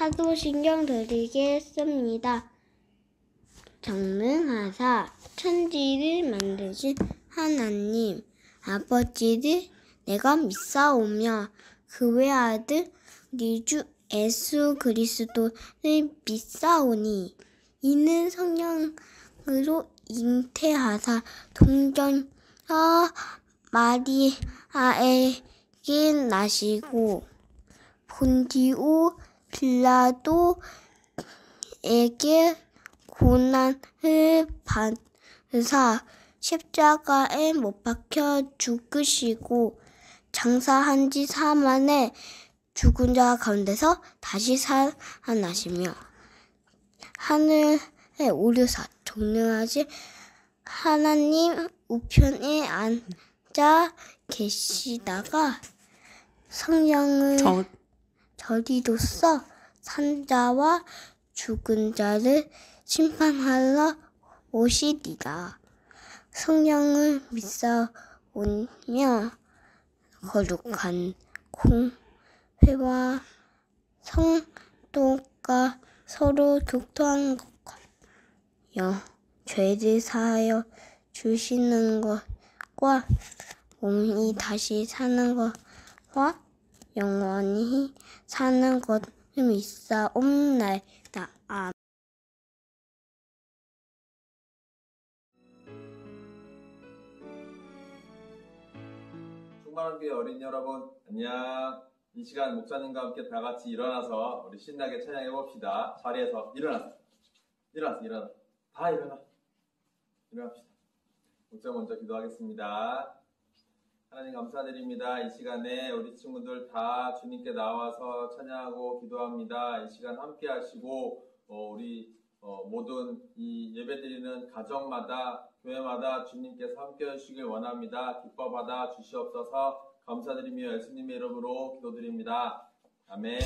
사도신경 드리게 했습니다. 전능하사 천지를 만드신 하나님 아버지를 내가 믿사오며 그 외아들 우리 주 예수 그리스도를 믿사오니 이는 성령으로 잉태하사 동정녀 마리아에게 나시고 본디오 빌라도에게 고난을 받으사 십자가에 못 박혀 죽으시고 장사한 지 4만에 죽은 자 가운데서 다시 살아나시며 하늘에 오르사 전능하신 하나님 우편에 앉아 계시다가 성령을 저리로서 산자와 죽은 자를 심판하러 오시리라. 성령을 믿사오며 거룩한 공회와 성도가 서로 교통한 것과 죄를 사하여 주시는 것과 몸이 다시 사는 것과 영원히 사는 것을 믿사옵나이다. 아멘. 충만한 교회 어린이 여러분, 안녕. 이 시간 목사님과 함께 다 같이 일어나서 우리 신나게 찬양해 봅시다. 자리에서 일어나서. 다 일어납시다. 목사 먼저 기도하겠습니다. 하나님 감사드립니다. 이 시간에 우리 친구들 다 주님께 나와서 찬양하고 기도합니다. 이 시간 함께 하시고 우리 모든 이 예배드리는 가정마다 교회마다 주님께서 함께 하시길 원합니다. 기뻐 받아 주시옵소서. 감사드리며 예수님의 이름으로 기도드립니다. 아멘.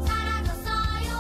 사라졌어요.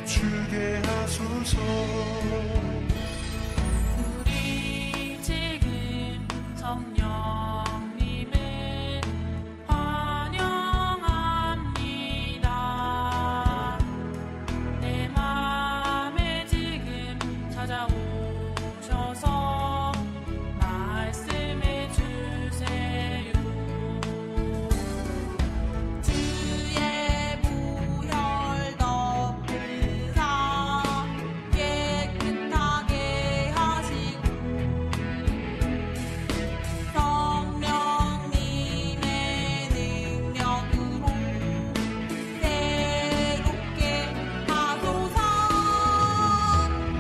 비추게 하소서. 우리 지금 성령님을 환영합니다. 내 맘에 지금 찾아오셔서 말씀해 주세요. 주의 보혈 덮으사 깨끗하게 하시고 성령님의 능력으로 새롭게 하소서.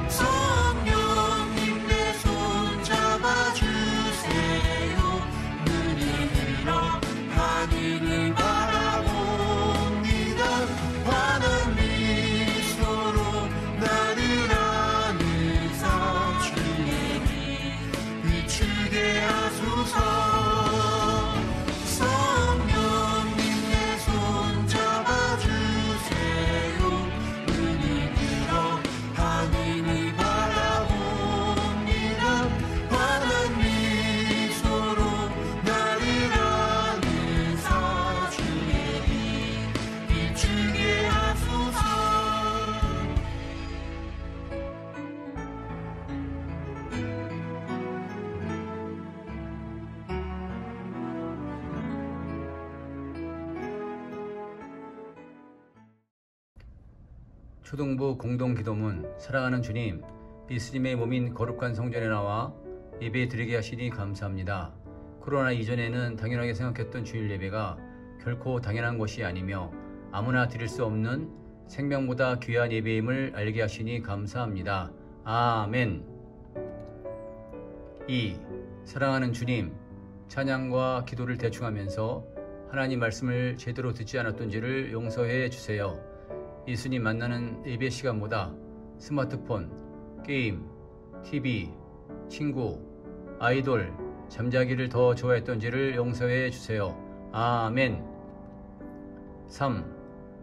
성령님 내 손 잡아주세요. 눈이 들어 하늘을 바라봅니다. 환한 미소로 나를 안으사 주의 빛 비추게 하소서. 성령님 내 손 잡아주세요. 눈이 들어 하늘을 바라봅니다. 환한 미소로 나를 안으사 주의 빛 비추게 하소서. 초등부 공동기도문. 사랑하는 주님, 예수님의 몸인 거룩한 성전에 나와 예배 드리게 하시니 감사합니다. 코로나 이전에는 당연하게 생각했던 주일 예배가 결코 당연한 것이 아니며 아무나 드릴 수 없는 생명보다 귀한 예배임을 알게 하시니 감사합니다. 아멘. 2. 사랑하는 주님, 찬양과 기도를 대충 하면서 하나님 말씀을 제대로 듣지 않았던지를 용서해 주세요. 예수님 만나는 예배 시간보다 스마트폰, 게임, TV, 친구, 아이돌, 잠자기를 더 좋아했던지를 용서해 주세요. 아멘. 3.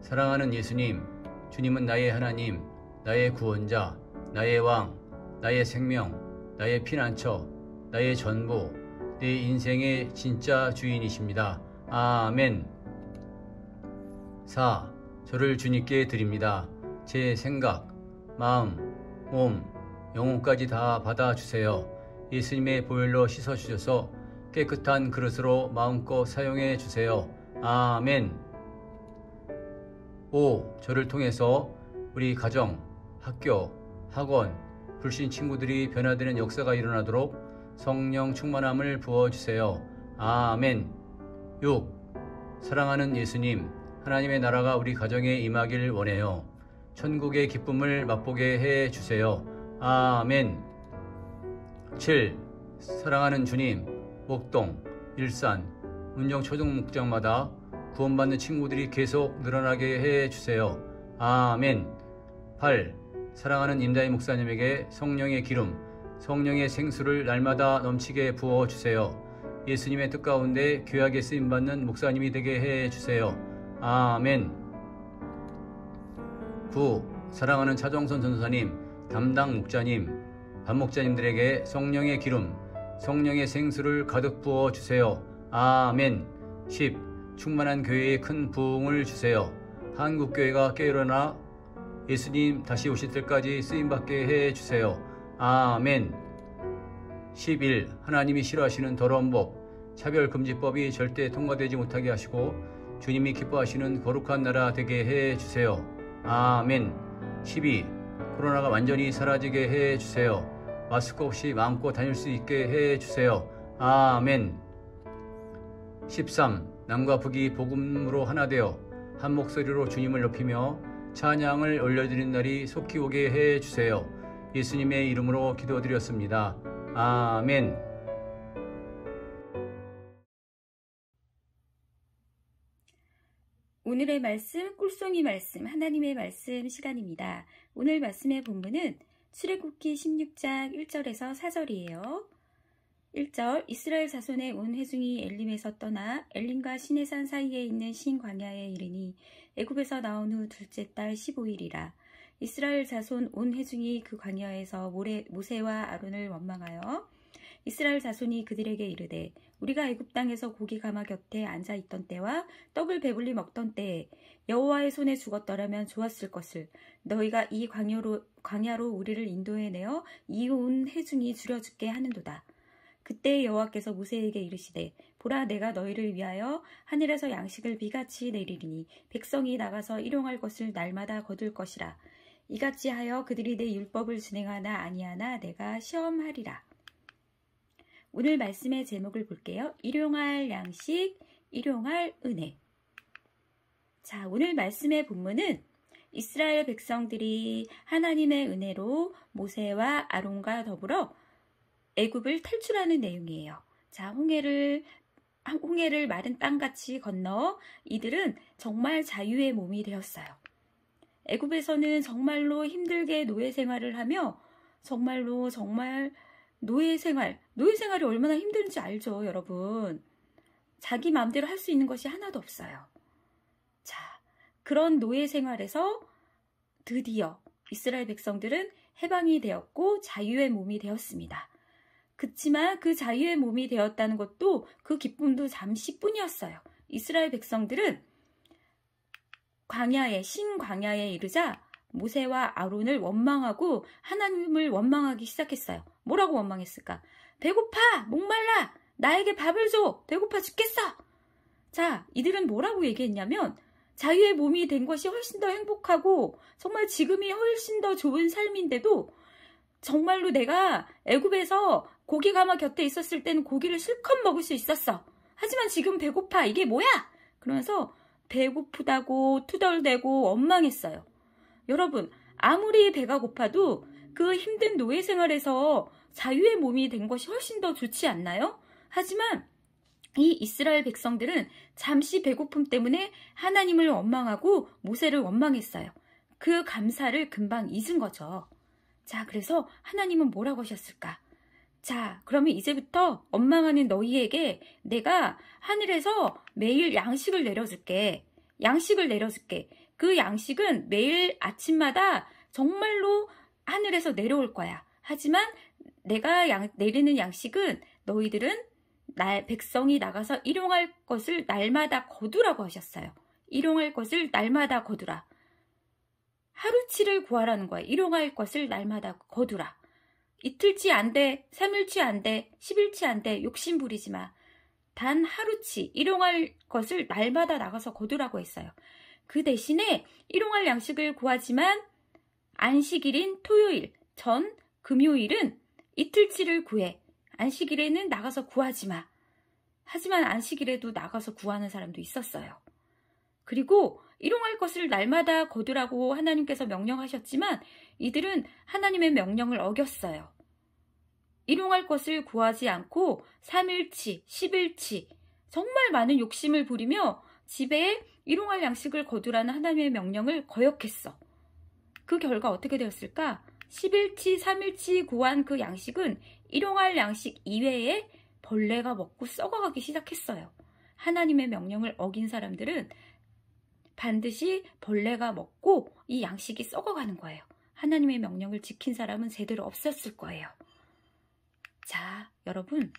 사랑하는 예수님, 주님은 나의 하나님, 나의 구원자, 나의 왕, 나의 생명, 나의 피난처, 나의 전부, 내 인생의 진짜 주인이십니다. 아멘. 4. 저를 주님께 드립니다. 제 생각, 마음, 몸, 영혼까지 다 받아주세요. 예수님의 보혈로 씻어주셔서 깨끗한 그릇으로 마음껏 사용해 주세요. 아멘. 5. 저를 통해서 우리 가정, 학교, 학원, 불신 친구들이 변화되는 역사가 일어나도록 성령 충만함을 부어주세요. 아멘. 6. 사랑하는 예수님, 하나님의 나라가 우리 가정에 임하길 원해요. 천국의 기쁨을 맛보게 해주세요. 아멘. 7. 사랑하는 주님, 목동, 일산, 운정초등목장마다 구원받는 친구들이 계속 늘어나게 해주세요. 아멘. 8. 사랑하는 임다희 목사님에게 성령의 기름, 성령의 생수를 날마다 넘치게 부어주세요. 예수님의 뜻 가운데 귀하게 쓰임받는 목사님이 되게 해주세요. 아멘. 9. 사랑하는 차정선 전도사님, 담당 목자님, 반목자님들에게 성령의 기름, 성령의 생수를 가득 부어주세요. 아멘. 10. 충만한 교회에 큰 부흥을 주세요. 한국교회가 깨어나 예수님 다시 오실 때까지 쓰임받게 해주세요. 아멘. 11. 하나님이 싫어하시는 더러운 법, 차별금지법이 절대 통과되지 못하게 하시고 주님이 기뻐하시는 거룩한 나라 되게 해주세요. 아멘. 12. 코로나가 완전히 사라지게 해주세요. 마스크 없이 마음껏 다닐 수 있게 해주세요. 아멘. 13. 남과 북이 복음으로 하나 되어 한 목소리로 주님을 높이며 찬양을 올려드리는 날이 속히 오게 해주세요. 예수님의 이름으로 기도드렸습니다. 아멘. 오늘의 말씀, 꿀송이 말씀, 하나님의 말씀 시간입니다. 오늘 말씀의 본문은 출애굽기 16장 1절에서 4절이에요. 1절, 이스라엘 자손의 온 회중이 엘림에서 떠나 엘림과 시내산 사이에 있는 신 광야에 이르니 애굽에서 나온 후 둘째 달 15일이라. 이스라엘 자손 온 회중이 그 광야에서 모세와 아론을 원망하여 이스라엘 자손이 그들에게 이르되 우리가 애굽 땅에서 고기 가마 곁에 앉아 있던 때와 떡을 배불리 먹던 때에 여호와의 손에 죽었더라면 좋았을 것을 너희가 이 광야로 우리를 인도해내어 이 온 회중이 줄여 죽게 하는도다. 그때 여호와께서 모세에게 이르시되 보라 내가 너희를 위하여 하늘에서 양식을 비같이 내리리니 백성이 나가서 일용할 것을 날마다 거둘 것이라. 이같이 하여 그들이 내 율법을 준행하나 아니하나 내가 시험하리라. 오늘 말씀의 제목을 볼게요. 일용할 양식, 일용할 은혜. 자, 오늘 말씀의 본문은 이스라엘 백성들이 하나님의 은혜로 모세와 아론과 더불어 애굽을 탈출하는 내용이에요. 자, 홍해를 마른 땅같이 건너 이들은 정말 자유의 몸이 되었어요. 애굽에서는 정말로 힘들게 노예 생활을 하며 정말 노예 생활이 얼마나 힘든지 알죠, 여러분. 자기 마음대로 할 수 있는 것이 하나도 없어요. 자, 그런 노예 생활에서 드디어 이스라엘 백성들은 해방이 되었고 자유의 몸이 되었습니다. 그치만 그 자유의 몸이 되었다는 것도 그 기쁨도 잠시뿐이었어요. 이스라엘 백성들은 신광야에 이르자 모세와 아론을 원망하고 하나님을 원망하기 시작했어요. 뭐라고 원망했을까? 배고파! 목말라! 나에게 밥을 줘! 배고파 죽겠어! 자, 이들은 뭐라고 얘기했냐면 자유의 몸이 된 것이 훨씬 더 행복하고 정말 지금이 훨씬 더 좋은 삶인데도 정말로 내가 애굽에서 고기 가마 곁에 있었을 때는 고기를 실컷 먹을 수 있었어. 하지만 지금 배고파. 이게 뭐야? 그러면서 배고프다고 투덜대고 원망했어요. 여러분, 아무리 배가 고파도 그 힘든 노예 생활에서 자유의 몸이 된 것이 훨씬 더 좋지 않나요? 하지만 이 이스라엘 백성들은 잠시 배고픔 때문에 하나님을 원망하고 모세를 원망했어요. 그 감사를 금방 잊은 거죠. 자, 그래서 하나님은 뭐라고 하셨을까? 자, 그러면 이제부터 원망하는 너희에게 내가 하늘에서 매일 양식을 내려줄게. 그 양식은 매일 아침마다 정말로 하늘에서 내려올 거야. 하지만 내가 내리는 양식은 너희들은 백성이 나가서 일용할 것을 날마다 거두라고 하셨어요. 일용할 것을 날마다 거두라. 하루치를 구하라는 거야. 일용할 것을 날마다 거두라. 이틀치 안 돼, 3일치 안 돼, 10일치 안 돼, 욕심 부리지 마. 단 하루치, 일용할 것을 날마다 나가서 거두라고 했어요. 그 대신에 일용할 양식을 구하지만 안식일인 토요일, 전 금요일은 이틀치를 구해. 안식일에는 나가서 구하지 마. 하지만 안식일에도 나가서 구하는 사람도 있었어요. 그리고 일용할 것을 날마다 거두라고 하나님께서 명령하셨지만 이들은 하나님의 명령을 어겼어요. 일용할 것을 구하지 않고 3일치, 10일치 정말 많은 욕심을 부리며 집에 일용할 양식을 거두라는 하나님의 명령을 거역했어. 그 결과 어떻게 되었을까? 10일치, 3일치 구한 그 양식은 일용할 양식 이외에 벌레가 먹고 썩어가기 시작했어요. 하나님의 명령을 어긴 사람들은 반드시 벌레가 먹고 이 양식이 썩어가는 거예요. 하나님의 명령을 지킨 사람은 제대로 없었을 거예요. 자, 여러분,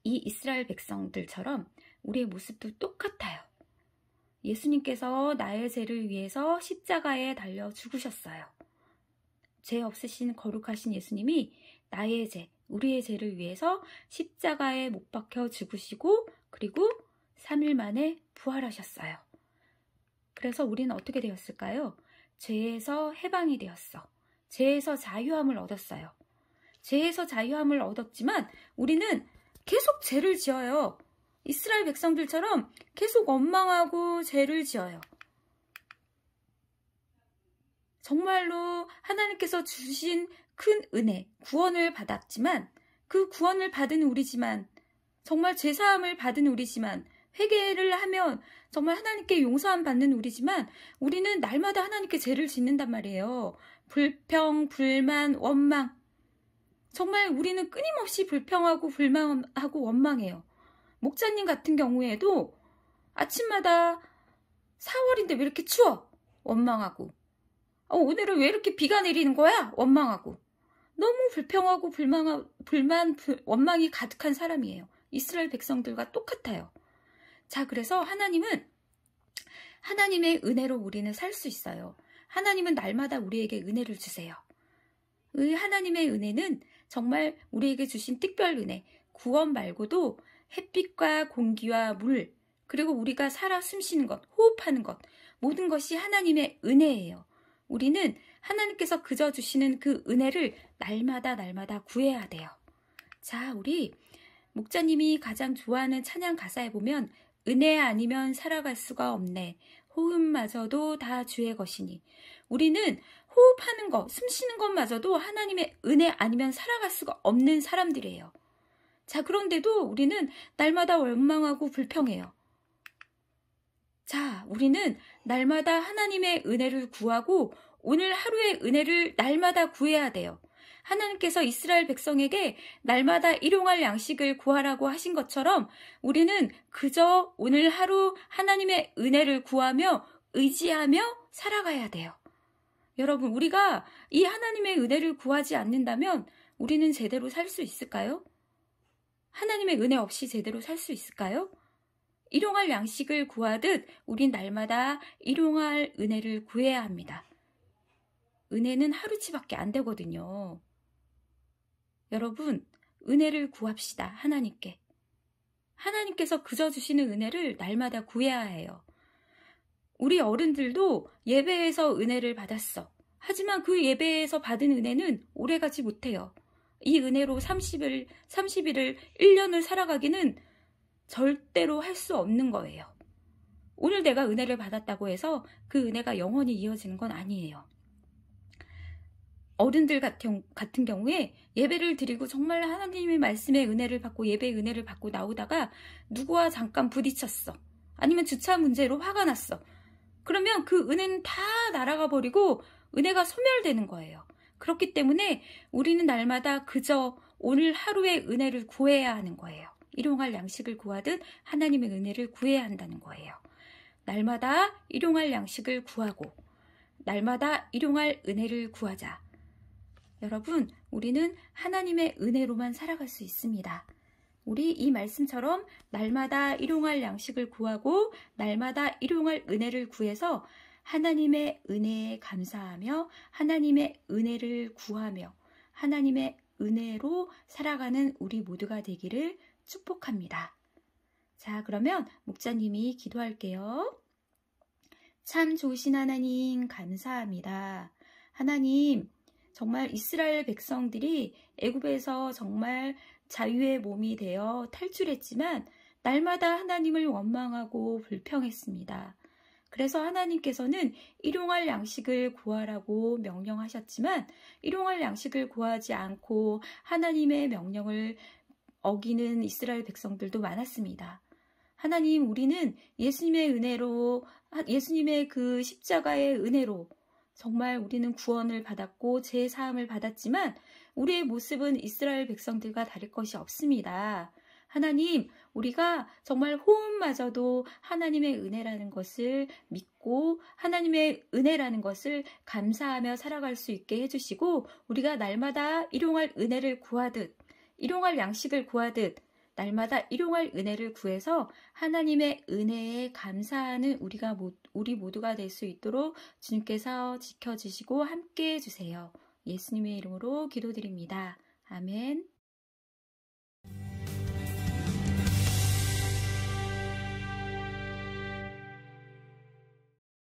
이 이스라엘 백성들처럼 우리의 모습도 똑같아요. 예수님께서 나의 죄를 위해서 십자가에 달려 죽으셨어요. 죄 없으신 거룩하신 예수님이 나의 죄, 우리의 죄를 위해서 십자가에 못 박혀 죽으시고 그리고 3일 만에 부활하셨어요. 그래서 우리는 어떻게 되었을까요? 죄에서 해방이 되었어. 죄에서 자유함을 얻었어요. 죄에서 자유함을 얻었지만 우리는 계속 죄를 지어요. 이스라엘 백성들처럼 계속 원망하고 죄를 지어요. 정말로 하나님께서 주신 큰 은혜, 구원을 받았지만 그 구원을 받은 우리지만 정말 죄사함을 받은 우리지만 회개를 하면 정말 하나님께 용서함 받는 우리지만 우리는 날마다 하나님께 죄를 짓는단 말이에요. 불평, 불만, 원망. 정말 우리는 끊임없이 불평하고 불만하고 원망해요. 목사님 같은 경우에도 아침마다 4월인데 왜 이렇게 추워? 원망하고. 오늘은 왜 이렇게 비가 내리는 거야? 원망하고. 너무 불평하고 원망이 가득한 사람이에요. 이스라엘 백성들과 똑같아요. 자, 그래서 하나님은 하나님의 은혜로 우리는 살 수 있어요. 하나님은 날마다 우리에게 은혜를 주세요. 이 하나님의 은혜는 정말 우리에게 주신 특별 은혜, 구원 말고도 햇빛과 공기와 물, 그리고 우리가 살아 숨쉬는 것, 호흡하는 것, 모든 것이 하나님의 은혜예요. 우리는 하나님께서 그저 주시는 그 은혜를 날마다 구해야 돼요. 자, 우리 목자님이 가장 좋아하는 찬양 가사에 보면 은혜 아니면 살아갈 수가 없네. 호흡마저도 다 주의 것이니. 우리는 호흡하는 것, 숨 쉬는 것마저도 하나님의 은혜 아니면 살아갈 수가 없는 사람들이에요. 자, 그런데도 우리는 날마다 원망하고 불평해요. 자, 우리는 날마다 하나님의 은혜를 구하고 오늘 하루의 은혜를 날마다 구해야 돼요. 하나님께서 이스라엘 백성에게 날마다 일용할 양식을 구하라고 하신 것처럼 우리는 그저 오늘 하루 하나님의 은혜를 구하며 의지하며 살아가야 돼요. 여러분, 우리가 이 하나님의 은혜를 구하지 않는다면 우리는 제대로 살 수 있을까요? 하나님의 은혜 없이 제대로 살 수 있을까요? 일용할 양식을 구하듯 우린 날마다 일용할 은혜를 구해야 합니다. 은혜는 하루치밖에 안 되거든요. 여러분, 은혜를 구합시다. 하나님께. 하나님께서 그저 주시는 은혜를 날마다 구해야 해요. 우리 어른들도 예배에서 은혜를 받았어. 하지만 그 예배에서 받은 은혜는 오래가지 못해요. 이 은혜로 30일을 1년을 살아가기는 절대로 할 수 없는 거예요. 오늘 내가 은혜를 받았다고 해서 그 은혜가 영원히 이어지는 건 아니에요. 어른들 같은 경우에 예배를 드리고 정말 하나님의 말씀의 은혜를 받고 예배의 은혜를 받고 나오다가 누구와 잠깐 부딪혔어. 아니면 주차 문제로 화가 났어. 그러면 그 은혜는 다 날아가 버리고 은혜가 소멸되는 거예요. 그렇기 때문에 우리는 날마다 그저 오늘 하루의 은혜를 구해야 하는 거예요. 일용할 양식을 구하듯 하나님의 은혜를 구해야 한다는 거예요. 날마다 일용할 양식을 구하고 날마다 일용할 은혜를 구하자. 여러분, 우리는 하나님의 은혜로만 살아갈 수 있습니다. 우리 이 말씀처럼 날마다 일용할 양식을 구하고 날마다 일용할 은혜를 구해서 하나님의 은혜에 감사하며 하나님의 은혜를 구하며 하나님의 은혜로 살아가는 우리 모두가 되기를 축복합니다. 자, 그러면 목자님이 기도할게요. 참 좋으신 하나님 감사합니다. 하나님, 정말 이스라엘 백성들이 애굽에서 정말 자유의 몸이 되어 탈출했지만 날마다 하나님을 원망하고 불평했습니다. 그래서 하나님께서는 일용할 양식을 구하라고 명령하셨지만 일용할 양식을 구하지 않고 하나님의 명령을 어기는 이스라엘 백성들도 많았습니다. 하나님, 우리는 예수님의 은혜로, 예수님의 그 십자가의 은혜로 정말 우리는 구원을 받았고 제사함을 받았지만 우리의 모습은 이스라엘 백성들과 다를 것이 없습니다. 하나님, 우리가 정말 호흡마저도 하나님의 은혜라는 것을 믿고 하나님의 은혜라는 것을 감사하며 살아갈 수 있게 해주시고 우리가 날마다 일용할 은혜를 구하듯 일용할 양식을 구하듯 날마다 일용할 은혜를 구해서 하나님의 은혜에 감사하는 우리 모두가 될 수 있도록 주님께서 지켜주시고 함께해 주세요. 예수님의 이름으로 기도드립니다. 아멘.